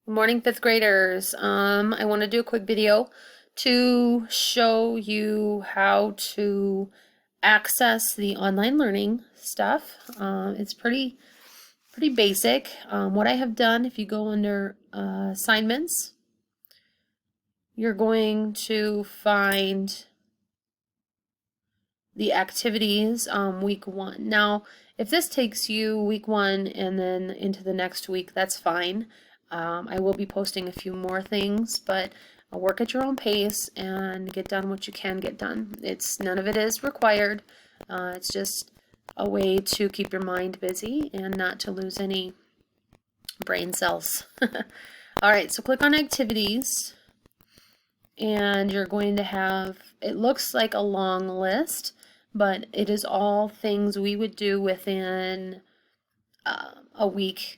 Good morning, fifth graders. I want to do a quick video to show you how to access the online learning stuff. It's pretty basic. What I have done, if you go under assignments, you're going to find the activities week 1. Now, if this takes you week 1 and then into the next week, that's fine. I will be posting a few more things, but work at your own pace and get done what you can get done. None of it is required. It's just a way to keep your mind busy and not to lose any brain cells. All right, so click on activities and you're going to have, it looks like a long list, but it is all things we would do within a week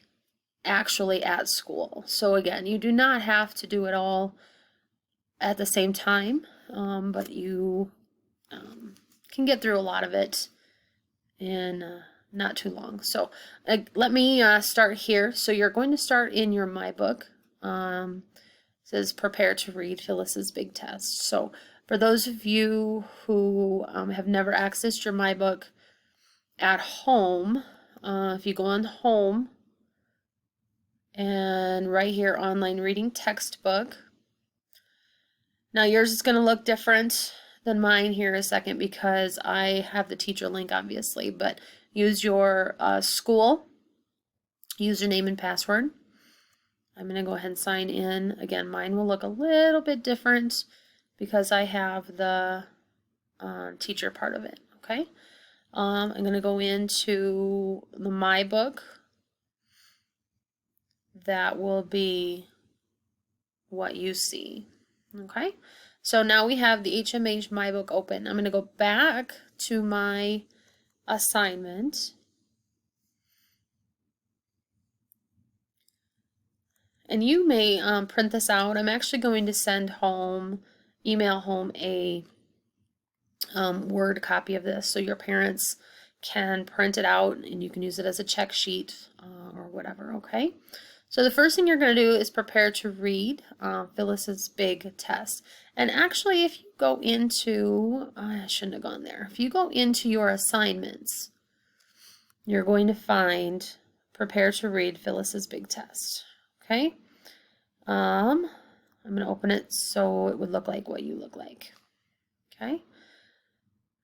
actually at school. So again, you do not have to do it all at the same time, but you can get through a lot of it in not too long. So let me start here. So you're going to start in your My Book. It says prepare to read Phyllis's Big Test. So for those of you who have never accessed your My Book at home, if you go on home and right here, online reading textbook. Now yours is going to look different than mine here in a second because I have the teacher link obviously, but use your school username and password. I'm going to go ahead and sign in. Again, mine will look a little bit different because I have the teacher part of it, okay? I'm going to go into the My Book. That will be what you see, okay? So now we have the HMH My Book open. I'm going to go back to my assignment. And you may print this out. I'm actually going to send home, email home a Word copy of this so your parents can print it out and you can use it as a check sheet or whatever, okay? So the first thing you're going to do is prepare to read Phyllis's Big Test. And actually, if you go into, I shouldn't have gone there. If you go into your assignments, you're going to find prepare to read Phyllis's Big Test, okay? I'm going to open it so it would look like what you look like, okay?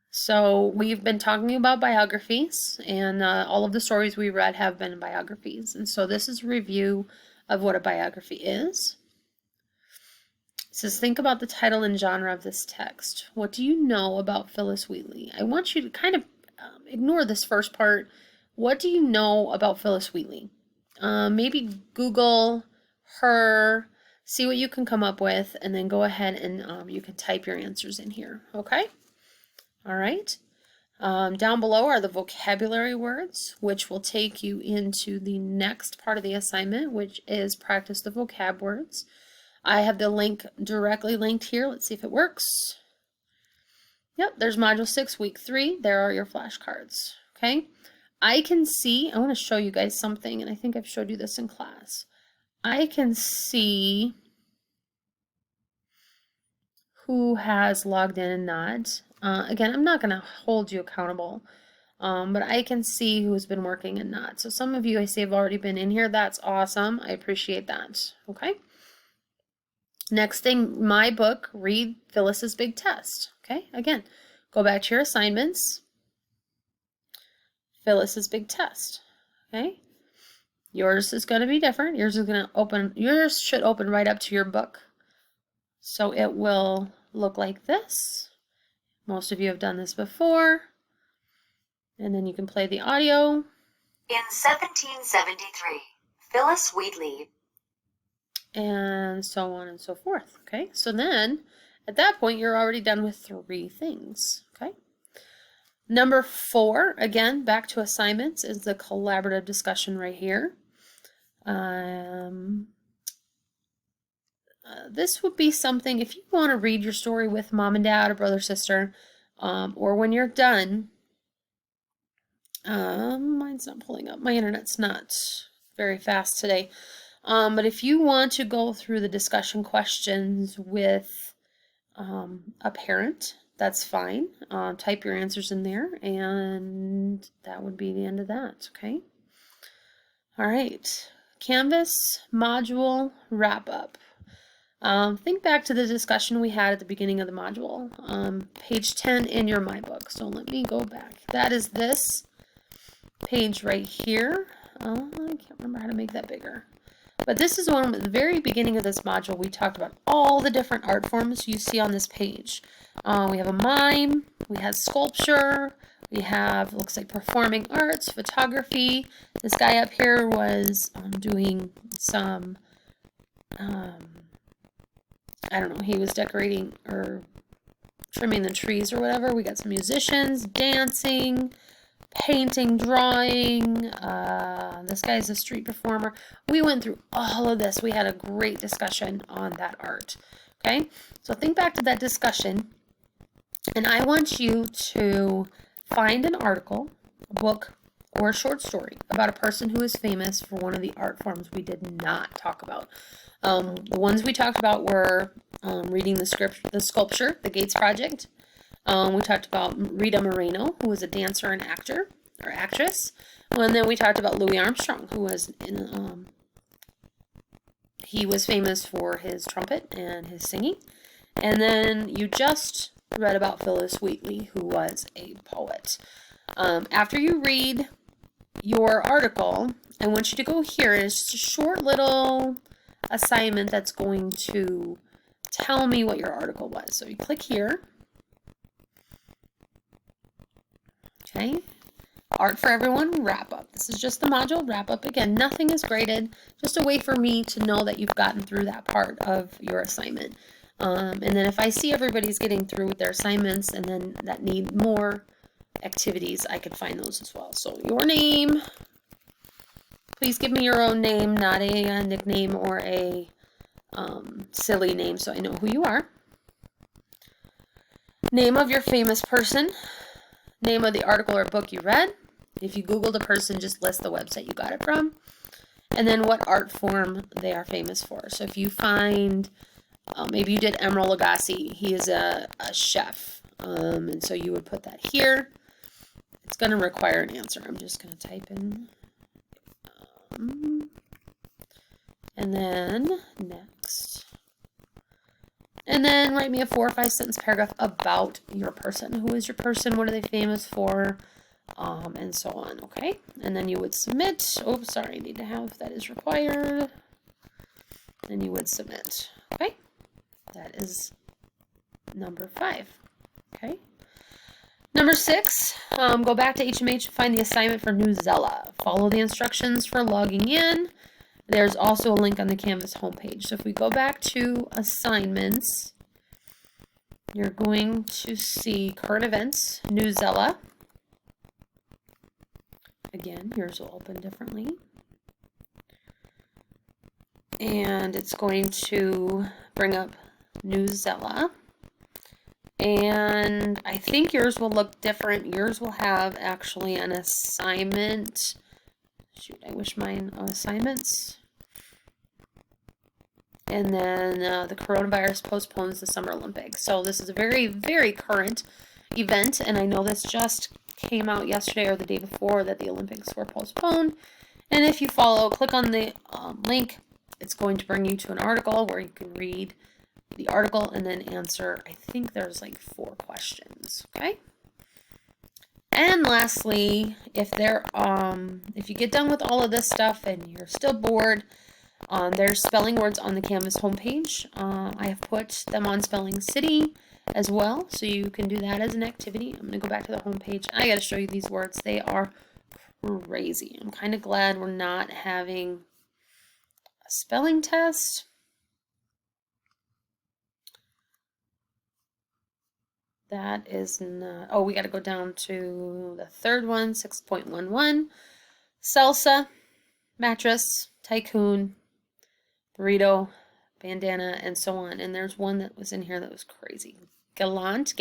So we've been talking about biographies, and all of the stories we read have been biographies. And so this is a review of what a biography is. It says, think about the title and genre of this text. What do you know about Phyllis Wheatley? I want you to kind of ignore this first part. What do you know about Phyllis Wheatley? Maybe Google her, see what you can come up with, and then go ahead and you can type your answers in here, okay? All right. Down below are the vocabulary words, which will take you into the next part of the assignment, which is practice the vocab words. I have the link directly linked here. Let's see if it works. Yep, there's Module 6, Week 3. There are your flashcards. Okay. I can see, I want to show you guys something, and I think I've showed you this in class. I can see who has logged in and not. Again, I'm not going to hold you accountable, but I can see who's been working and not. So some of you I see have already been in here. That's awesome. I appreciate that. Okay. Next thing, My Book, read Phyllis's Big Test. Okay. Again, go back to your assignments. Phyllis's Big Test. Okay. Yours is going to be different. Yours should open right up to your book. So it will look like this. Most of you have done this before. And then you can play the audio. In 1773, Phyllis Wheatley. And so on and so forth. Okay, so then at that point you're already done with 3 things. Okay. Number 4, again, back to assignments, is the collaborative discussion right here. This would be something, if you want to read your story with mom and dad or brother, sister, or when you're done, mine's not pulling up. My internet's not very fast today. But if you want to go through the discussion questions with a parent, that's fine. Type your answers in there, and that would be the end of that, okay? All right, Canvas module wrap up. Think back to the discussion we had at the beginning of the module, page 10 in your My Book. So let me go back. That is this page right here. I can't remember how to make that bigger. But this is one at the very beginning of this module. We talked about all the different art forms you see on this page. We have a mime, we have sculpture, we have, looks like performing arts, photography. This guy up here was doing some, I don't know, he was decorating or trimming the trees or whatever. We got some musicians, dancing, painting, drawing. This guy's a street performer. We went through all of this. We had a great discussion on that art. Okay, so think back to that discussion, and I want you to find an article, a book, or a short story about a person who is famous for one of the art forms we did not talk about. The ones we talked about were reading the sculpture, the Gates Project. We talked about Rita Moreno, who was a dancer and actor or actress. And then we talked about Louis Armstrong, who was he was famous for his trumpet and his singing. And then you just read about Phillis Wheatley, who was a poet. After you read your article, I want you to go here. It's just a short little assignment that's going to tell me what your article was. So you click here. Okay. Art for Everyone wrap up. This is just the module wrap up. Again, nothing is graded, just a way for me to know that you've gotten through that part of your assignment. And then if I see everybody's getting through with their assignments and then that need more activities, I could find those as well. So your name, please give me your own name, not a nickname or a silly name so I know who you are. Name of your famous person. Name of the article or book you read. If you Googled a person, just list the website you got it from. And then what art form they are famous for. So if you find, maybe you did Emeril Lagasse. He is a chef. And so you would put that here. It's going to require an answer. I'm just going to type in. And then next. And then write me a 4 or 5 sentence paragraph about your person. Who is your person? What are they famous for? And so on, okay? And then you would submit. Oh, sorry, I need to have that is required. And you would submit, okay? That is number 5, okay? Number 6, go back to HMH and find the assignment for Newsela. Follow the instructions for logging in. There's also a link on the Canvas homepage. So if we go back to assignments, you're going to see current events, Newsela. Again, yours will open differently. And it's going to bring up Newsela. And I think yours will look different. Yours will have actually an assignment. Shoot, I wish mine assignments. And then the coronavirus postpones the Summer Olympics. So this is a very, very current event. And I know this just came out yesterday or the day before that the Olympics were postponed. And if you click on the link, it's going to bring you to an article where you can read the article and then answer. I think there's like 4 questions. Okay. And lastly, if you get done with all of this stuff and you're still bored, there's spelling words on the Canvas homepage. I have put them on Spelling City as well, so you can do that as an activity. I'm going to go back to the homepage. I got to show you these words. They are crazy. I'm kind of glad we're not having a spelling test. That is not, oh, we got to go down to the third one, 6.11. Salsa, mattress, tycoon, burrito, bandana, and so on. And there's one that was in here that was crazy. Gallant.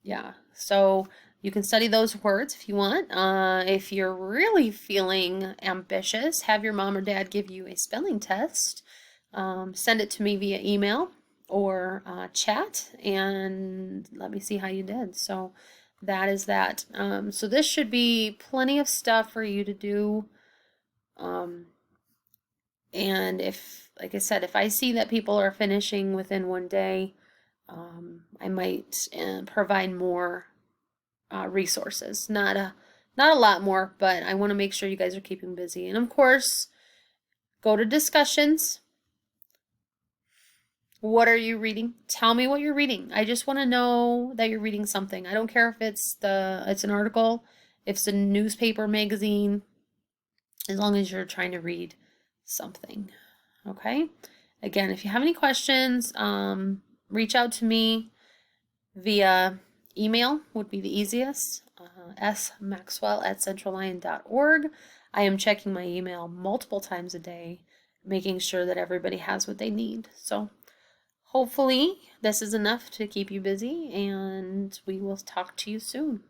Yeah. So you can study those words if you want. If you're really feeling ambitious, have your mom or dad give you a spelling test. Send it to me via email or chat, and let me see how you did. So that is that. So this should be plenty of stuff for you to do. And if, like I said, if I see that people are finishing within one day, I might provide more resources. Not a lot more, but I want to make sure you guys are keeping busy. And of course, go to discussions. What are you reading? Tell me what you're reading. I just want to know that you're reading something. I don't care if it's an article, if it's a newspaper, magazine, as long as you're trying to read something. Okay? Again, if you have any questions, reach out to me via email would be the easiest. smaxwell@centrallion.org. I am checking my email multiple times a day, making sure that everybody has what they need. So hopefully this is enough to keep you busy, and we will talk to you soon.